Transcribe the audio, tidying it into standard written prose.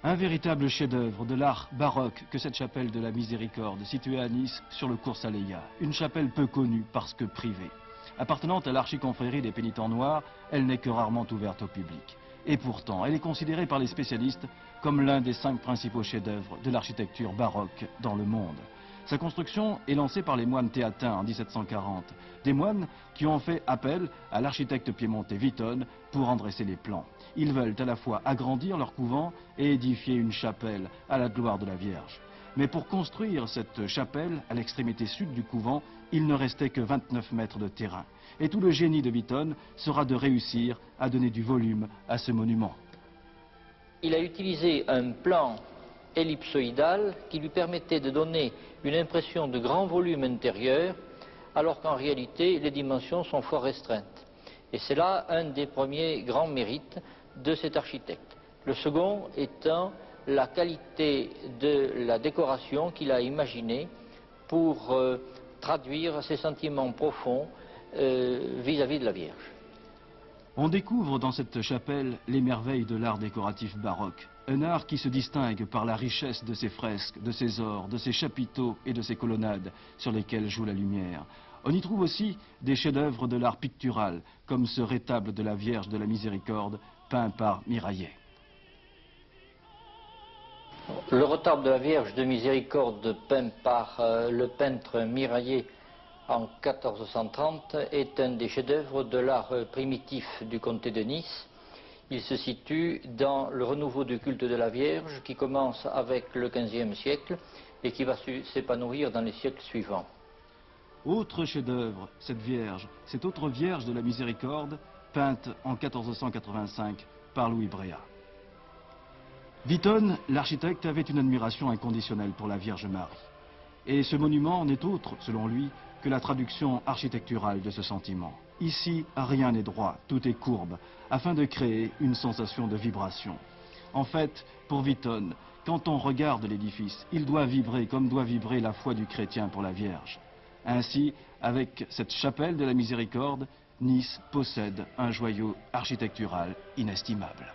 Un véritable chef-d'œuvre de l'art baroque que cette chapelle de la Miséricorde, située à Nice, sur le cours Saleya. Une chapelle peu connue parce que privée. Appartenant à l'archiconfrérie des pénitents noirs, elle n'est que rarement ouverte au public. Et pourtant, elle est considérée par les spécialistes comme l'un des 5 principaux chefs-d'œuvre de l'architecture baroque dans le monde. Sa construction est lancée par les moines théatins en 1740. Des moines qui ont fait appel à l'architecte piémontais Vitonne pour en dresser les plans. Ils veulent à la fois agrandir leur couvent et édifier une chapelle à la gloire de la Vierge. Mais pour construire cette chapelle à l'extrémité sud du couvent, il ne restait que 29 mètres de terrain. Et tout le génie de Vitonne sera de réussir à donner du volume à ce monument. Il a utilisé un plan ellipsoïdal qui lui permettait de donner une impression de grand volume intérieur, alors qu'en réalité les dimensions sont fort restreintes. Et c'est là un des premiers grands mérites de cet architecte. Le second étant la qualité de la décoration qu'il a imaginée pour traduire ses sentiments profonds vis-à-vis de la Vierge. On découvre dans cette chapelle les merveilles de l'art décoratif baroque. Un art qui se distingue par la richesse de ses fresques, de ses ors, de ses chapiteaux et de ses colonnades sur lesquelles joue la lumière. On y trouve aussi des chefs-d'œuvre de l'art pictural, comme ce rétable de la Vierge de la Miséricorde, peint par Miraillet. Le retable de la Vierge de Miséricorde, peint par le peintre Miraillet en 1430, est un des chefs-d'œuvre de l'art primitif du comté de Nice. Il se situe dans le renouveau du culte de la Vierge qui commence avec le XVe siècle et qui va s'épanouir dans les siècles suivants. Autre chef-d'œuvre, cette autre Vierge de la Miséricorde, peinte en 1485 par Louis Bréa. Vitonne, l'architecte, avait une admiration inconditionnelle pour la Vierge Marie. Et ce monument n'est autre, selon lui, que la traduction architecturale de ce sentiment. Ici, rien n'est droit, tout est courbe, afin de créer une sensation de vibration. En fait, pour Vitonne, quand on regarde l'édifice, il doit vibrer comme doit vibrer la foi du chrétien pour la Vierge. Ainsi, avec cette chapelle de la Miséricorde, Nice possède un joyau architectural inestimable.